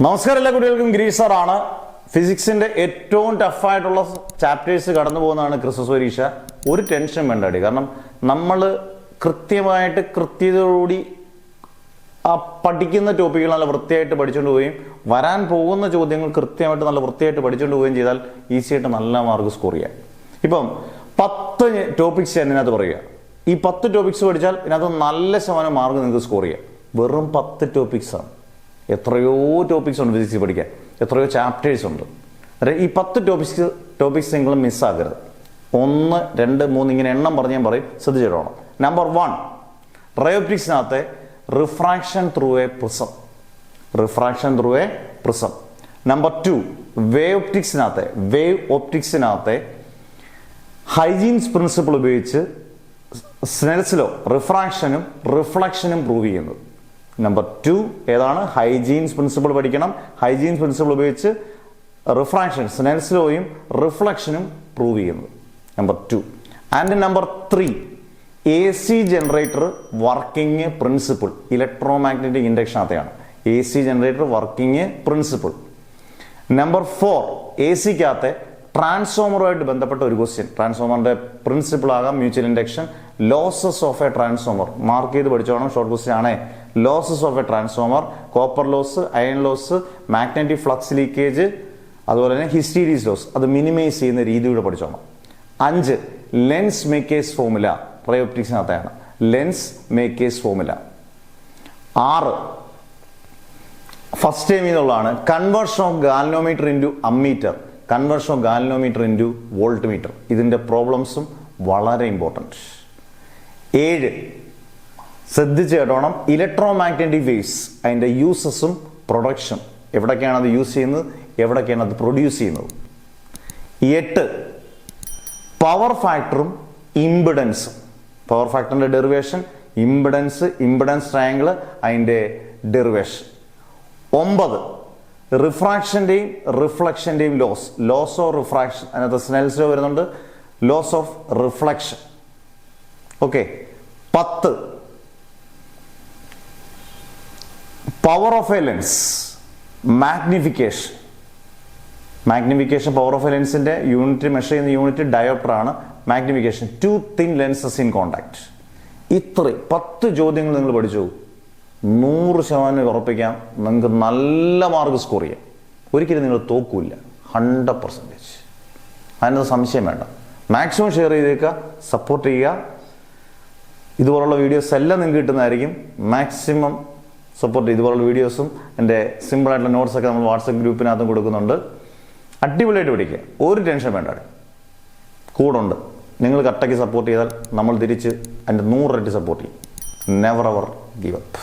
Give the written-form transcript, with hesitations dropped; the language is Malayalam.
നമസ്കാരം എല്ലാ കുട്ടികൾക്കും ഗിരീഷ് സാറാണ്. ഫിസിക്സിന്റെ ഏറ്റവും ടഫായിട്ടുള്ള ചാപ്റ്റേഴ്സ് കടന്നു പോകുന്നതാണ് ക്രിസ്മസ് പരീക്ഷ. ഒരു ടെൻഷൻ വേണ്ടാടി, കാരണം നമ്മൾ കൃത്യമായിട്ട് കൃത്യതയോടുകൂടി ആ പഠിക്കുന്ന ടോപ്പിക്കുകൾ നല്ല വൃത്തിയായിട്ട് പഠിച്ചുകൊണ്ട് പോവുകയും വരാൻ പോകുന്ന ചോദ്യങ്ങൾ കൃത്യമായിട്ട് നല്ല വൃത്തിയായിട്ട് പഠിച്ചുകൊണ്ട് പോവുകയും ചെയ്താൽ ഈസിയായിട്ട് നല്ല മാർക്ക് സ്കോർ ചെയ്യാം. ഇപ്പം 10 ടോപ്പിക്സ് ഇതിനകത്ത് പറയുക. ഈ 10 ടോപ്പിക്സ് പഠിച്ചാൽ ഇതിനകത്ത് നല്ല ശതമാനം മാർക്ക് നിങ്ങൾക്ക് സ്കോർ ചെയ്യാം. വെറും 10 ടോപ്പിക്സാണ്. എത്രയോ ടോപ്പിക്സ് ഉണ്ട് ഫിസിക്സ് പഠിക്കാൻ, എത്രയോ ചാപ്റ്റേഴ്സ് ഉണ്ട്. ഈ 10 ടോപ്പിക്സ് നിങ്ങൾ മിസ്സാക്കരുത്. 1, 2, 3 ഇങ്ങനെ എണ്ണം പറഞ്ഞ് ഞാൻ പറയും, ശ്രദ്ധിച്ചിടണം. നമ്പർ 1, റേ ഒപ്റ്റിക്സിനകത്തെ refraction through a prism. Refraction through a prism. Number 2, wave ഒപ്റ്റിക്സിനകത്തെ ഹൈജീൻസ് പ്രിൻസിപ്പിൾ ഉപയോഗിച്ച് സ്നെൽസ് ലോ റിഫ്രാക്ഷനും റിഫ്ലക്ഷനും പ്രൂവ് ചെയ്യുന്നത്. നമ്പർ 2 ഏതാണ്? ഹൈജീൻസ് പ്രിൻസിപ്പിൾ പഠിക്കണം. ഹൈജീൻസ് പ്രിൻസിപ്പിൾ ഉപയോഗിച്ച് റിഫ്രാക്ഷൻ സ്നെൽസ് ലോയും റിഫ്ലക്ഷനും പ്രൂവ് ചെയ്യുന്നത്. Number 2. And number 3, AC generator working principle. Electromagnetic ഇൻഡക്ഷനകത്തെയാണ് AC generator working principle. Number 4, ACക്കകത്തെ ട്രാൻസ്ഫോമറുമായിട്ട് ബന്ധപ്പെട്ട ഒരു ക്വസ്റ്റ്യൻ. ട്രാൻസ്ഫോമറിന്റെ പ്രിൻസിപ്പിൾ ആകാം mutual induction. Losses of a transformer mark ചെയ്ത് പഠിച്ചോണം, ഷോർട്ട് ക്വസ്റ്റ്യൻ ആണേ. Losses of a transformer, copper loss, iron loss, magnetic flux leakage, അതുപോലെ തന്നെ ഹിസ്റ്റീരീസ് ലോസ്, അത് മിനിമൈസ് ചെയ്യുന്ന രീതിയുടെ പഠിച്ചോണം. 5, ലെൻസ് മേക്കേഴ്സ് ഫോർമുല. റേ ഒപ്റ്റിക്സിനകത്താണ് lens maker's formula. 6, first time എന്നുള്ളതാണ് conversion of galvanometer into ammeter, conversion of galvanometer into voltmeter. ഇതിന്റെ പ്രോബ്ലംസും വളരെ ഇമ്പോർട്ടൻറ്റ്. 7, ശ്രദ്ധിച്ച് കേട്ടോണം, ഇലക്ട്രോമാഗ്നറ്റിക് വേവ്സ്, അതിന്റെ യൂസസും പ്രൊഡക്ഷൻ, എവിടൊക്കെയാണ് അത് യൂസ് ചെയ്യുന്നത്, എവിടൊക്കെയാണ് അത് പ്രൊഡ്യൂസ് ചെയ്യുന്നത്. 8, പവർ ഫാക്ടറും ഇമ്പിഡൻസും. പവർ ഫാക്ടറിന്റെ ഡെറിവേഷൻ, ഇമ്പിഡൻസ് ട്രയാങ്കിൾ, അതിന്റെ ഡെറിവേഷൻ. 9, റിഫ്രാക്ഷന്റെയും റിഫ്ലക്ഷന്റെയും ലോസ് ഓഫ് റിഫ്രാക്ഷൻ. അതിനകത്ത് സ്നെൽസ് ലോ വരുന്നുണ്ട്, laws of reflection. Okay. 10, power of a lens, magnification. Power of a ലെൻസിന്റെ യൂണിറ്റ്, മെഷർ ചെയ്യുന്ന യൂണിറ്റ് ഡയോപ്റ്റർ ആണ്. Magnification, 2 thin lenses in contact. ഇത്രയും 10 ചോദ്യങ്ങൾ നിങ്ങൾ പഠിച്ചു, 100% ഉറപ്പിക്കാം നിങ്ങൾക്ക് നല്ല മാർക്ക് സ്കോർ ചെയ്യാം. ഒരിക്കലും നിങ്ങൾ തോക്കൂല്ല, 100%. അതിനകത്ത് സംശയം വേണ്ട. മാക്സിമം ഷെയർ ചെയ്തേക്കുക, സപ്പോർട്ട് ചെയ്യുക. ഇതുപോലുള്ള വീഡിയോസ് എല്ലാം നിങ്ങൾക്ക് കിട്ടുന്നതായിരിക്കും. മാക്സിമം സപ്പോർട്ട് ചെയ്ത് ഇതുപോലുള്ള വീഡിയോസും എൻ്റെ സിമ്പിളായിട്ടുള്ള നോട്ട്സൊക്കെ നമ്മൾ വാട്സപ്പ് ഗ്രൂപ്പിനകത്തും കൊടുക്കുന്നുണ്ട്. അടിപൊളിയായിട്ട് പഠിക്കുക, ഒരു ടെൻഷൻ വേണ്ട. കൂടെ ഉണ്ട്. നിങ്ങൾ കറക്റ്റാക്കി സപ്പോർട്ട് ചെയ്താൽ നമ്മൾ തിരിച്ച് അതിൻ്റെ 100 ഇരട്ടി സപ്പോർട്ട് ചെയ്യും. Never ever give up.